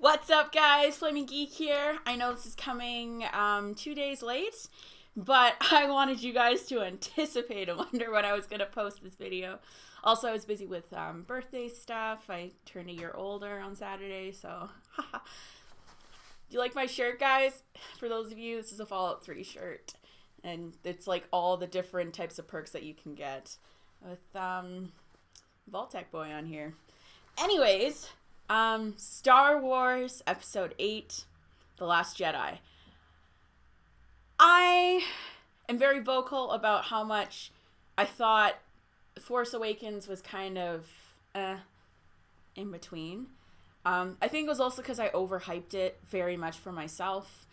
What's up, guys? Flaming Geek here. I know this is coming 2 days late, but I wanted you guys to anticipate and wonder when I was going to post this video. Also, I was busy with birthday stuff. I turned a year older on Saturday, so do you like my shirt, guys? For those of you, this is a Fallout 3 shirt, and it's like all the different types of perks that you can get with Vault-Tec Boy on here. Anyways, Star Wars Episode 8, The Last Jedi. I am very vocal about how much I thought Force Awakens was kind of in between. I think it was also because I overhyped it very much for myself.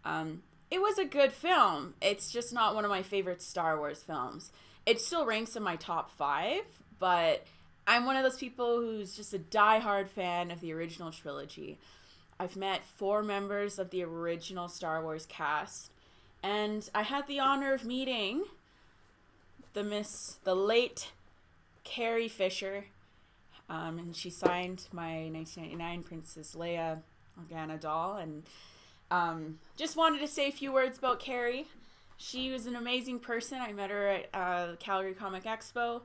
It was a good film. It's just not one of my favorite Star Wars films. It still ranks in my top 5, but I'm one of those people who's just a diehard fan of the original trilogy. I've met 4 members of the original Star Wars cast, and I had the honor of meeting the late Carrie Fisher, and she signed my 1999 Princess Leia Organa doll, and just wanted to say a few words about Carrie. She was an amazing person. I met her at the Calgary Comic Expo.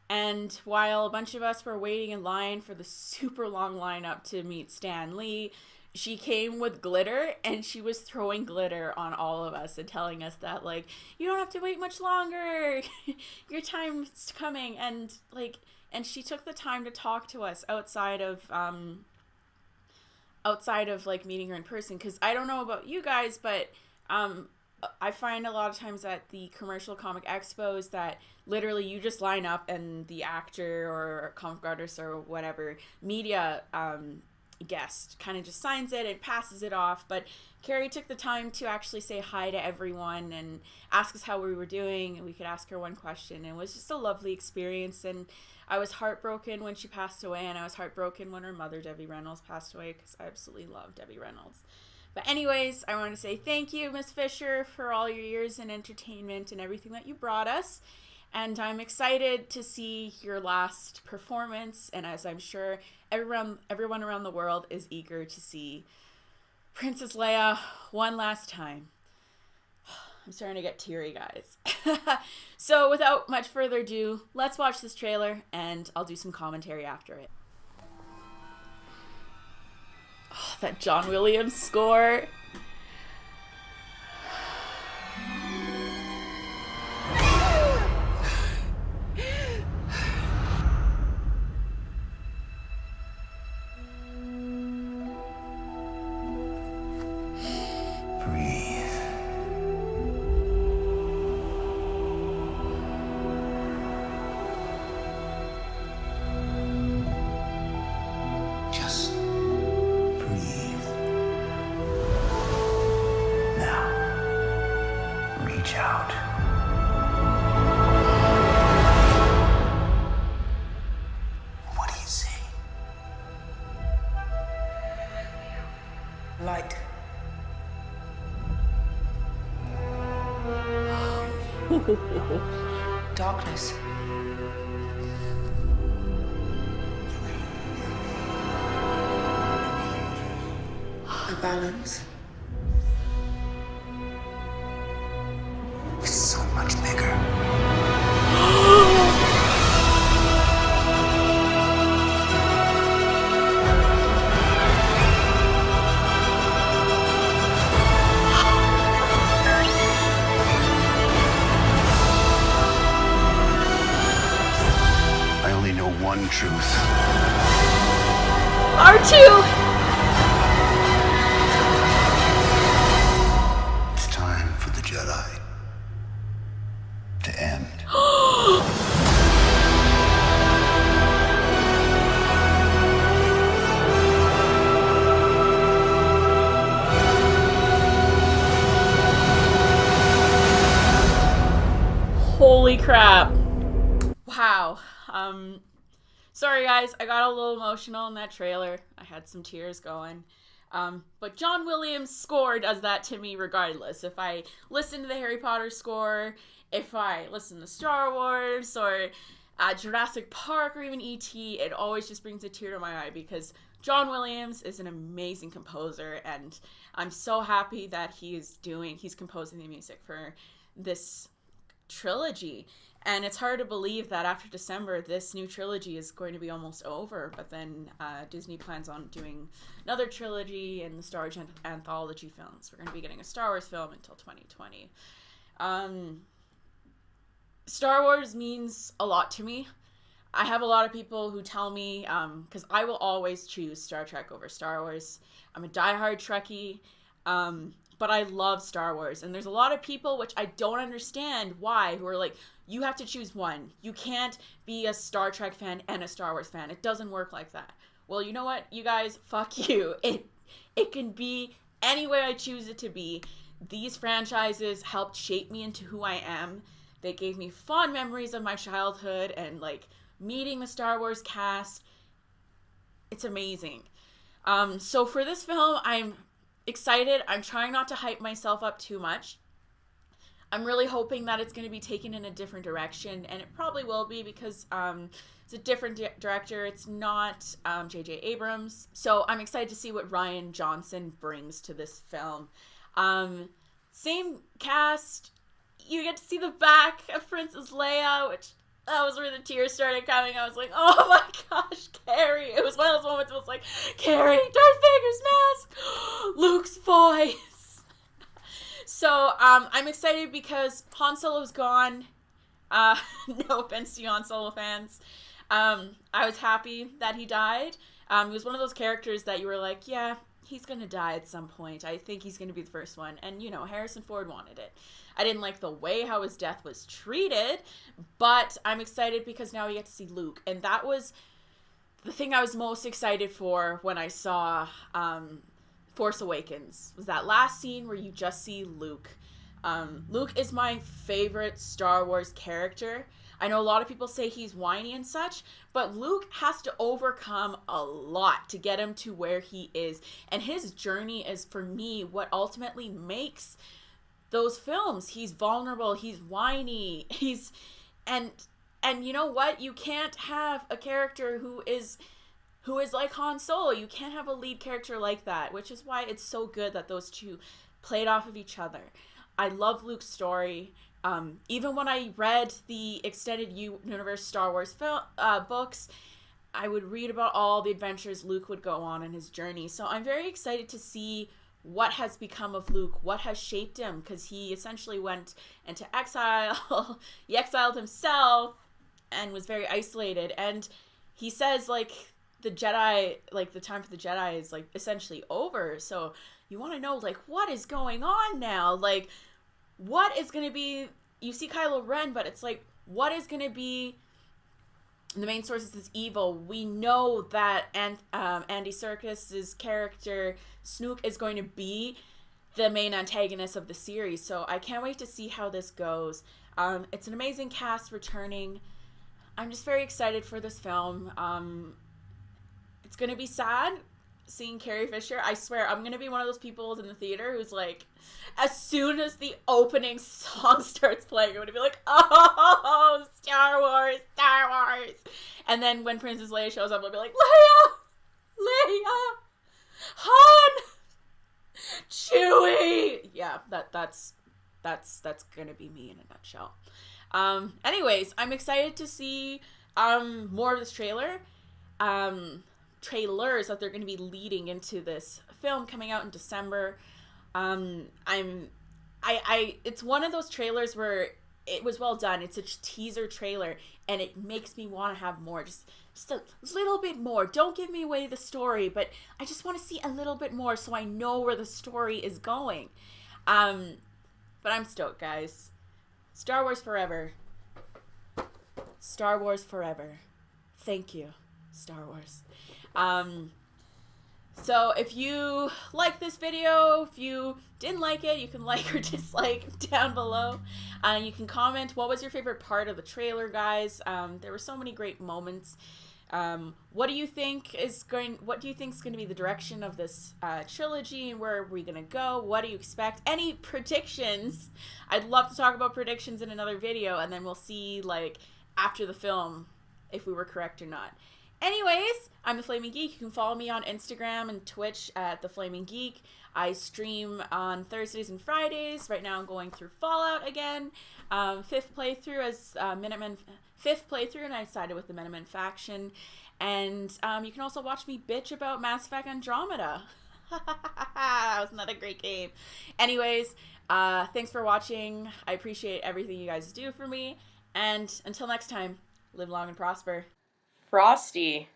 And while a bunch of us were waiting in line for the super long lineup to meet Stan Lee, she came with glitter, and she was throwing glitter on all of us and telling us that, like, you don't have to wait much longer. Your time's coming. And she took the time to talk to us outside of like meeting her in person. 'Cause I don't know about you guys, but I find a lot of times at the commercial comic expos that literally you just line up and the actor or comic artist or whatever media guest kind of just signs it and passes it off. But Carrie took the time to actually say hi to everyone and ask us how we were doing, and we could ask her one question. And it was just a lovely experience, and I was heartbroken when she passed away, and I was heartbroken when her mother, Debbie Reynolds, passed away, because I absolutely love Debbie Reynolds. But anyways, I want to say thank you, Miss Fisher, for all your years in entertainment and everything that you brought us. And I'm excited to see your last performance. And as I'm sure everyone around the world is eager to see Princess Leia one last time. I'm starting to get teary, guys. So without much further ado, let's watch this trailer and I'll do some commentary after it. Oh, that John Williams score. Breathe. Just breathe. Now, reach out. What do you see? Light. Darkness. A balance. It's so much bigger. I only know one truth. R2! It's time for the Jedi to end. Holy crap. Wow. Sorry guys, I got a little emotional in that trailer. I had some tears going. But John Williams' score does that to me regardless. If I listen to the Harry Potter score, if I listen to Star Wars or Jurassic Park or even E.T., it always just brings a tear to my eye because John Williams is an amazing composer, and I'm so happy that he's composing the music for this trilogy. And it's hard to believe that after December, this new trilogy is going to be almost over. But then Disney plans on doing another trilogy and the Star Wars anthology films. We're going to be getting a Star Wars film until 2020. Star Wars means a lot to me. I have a lot of people who tell me, because I will always choose Star Trek over Star Wars. I'm a diehard Trekkie. But I love Star Wars, and there's a lot of people, which I don't understand why, who are like, you have to choose one. You can't be a Star Trek fan and a Star Wars fan. It doesn't work like that. Well, you know what, you guys, fuck you. It can be any way I choose it to be. These franchises helped shape me into who I am. They gave me fond memories of my childhood and, like, meeting the Star Wars cast. It's amazing. So for this film, I'm excited. I'm trying not to hype myself up too much. I'm really hoping that it's going to be taken in a different direction, and it probably will be because it's a different director. It's not J.J. Abrams. So I'm excited to see what Rian Johnson brings to this film. Same cast. You get to see the back of Princess Leia, which that was where the tears started coming. I was like, oh my gosh, Carrie. It was one of those moments where it was like, Carrie, Darth Vader's mask, Luke's voice. So I'm excited because Han Solo's gone. No offense to you Han Solo fans. I was happy that he died. He was one of those characters that you were like, yeah, he's going to die at some point. I think he's going to be the first one. And, you know, Harrison Ford wanted it. I didn't like the way how his death was treated, but I'm excited because now we get to see Luke. And that was the thing I was most excited for when I saw Force Awakens, was that last scene where you just see Luke. Luke is my favorite Star Wars character. I know a lot of people say he's whiny and such, but Luke has to overcome a lot to get him to where he is. And his journey is, for me, what ultimately makes those films. He's vulnerable, he's whiny, and you know what? You can't have a character who is like Han Solo. You can't have a lead character like that, which is why it's so good that those two played off of each other. I love Luke's story. Even when I read the extended universe Star Wars books, I would read about all the adventures Luke would go on in his journey. So I'm very excited to see what has become of Luke, what has shaped him, because he essentially went into exile. He exiled himself and was very isolated. And he says, like, the Jedi, like, the time for the Jedi is, like, essentially over. So you want to know, like, what is going on now? Like, what is going to be, you see Kylo Ren, but it's like, what is going to be the main source is evil? We know that Andy Serkis's character Snoke is going to be the main antagonist of the series, so I can't wait to see how this goes. It's an amazing cast returning. I'm just very excited for this film. It's gonna be sad seeing Carrie Fisher. I swear, I'm gonna be one of those people in the theater who's like, as soon as the opening song starts playing, I'm gonna be like, oh, Star Wars, Star Wars. And then when Princess Leia shows up, I'll be like, Leia, Han, Chewie. Yeah, that's gonna be me in a nutshell. Anyways, I'm excited to see more of this trailer. Trailers that they're going to be leading into this film coming out in December. It's one of those trailers where it was well done. It's a teaser trailer and it makes me want to have more, just a little bit more. Don't give me away the story, but I just want to see a little bit more so I know where the story is going. But I'm stoked, guys. Star Wars forever. Star Wars forever. Thank you, Star Wars. So if you like this video, if you didn't like it, you can like or dislike down below. You can comment what was your favorite part of the trailer, guys. There were so many great moments. What do you think is going to be the direction of this trilogy, and where are we going to go? What do you expect? Any predictions? I'd love to talk about predictions in another video, and then we'll see, like, after the film if we were correct or not. Anyways, I'm the Flaming Geek. You can follow me on Instagram and Twitch at the Flaming Geek. I stream on Thursdays and Fridays. Right now I'm going through Fallout again. Fifth playthrough, and I sided with the Minutemen faction. And you can also watch me bitch about Mass Effect Andromeda. That was another great game. Anyways, thanks for watching. I appreciate everything you guys do for me. And until next time, live long and prosper. Frosty.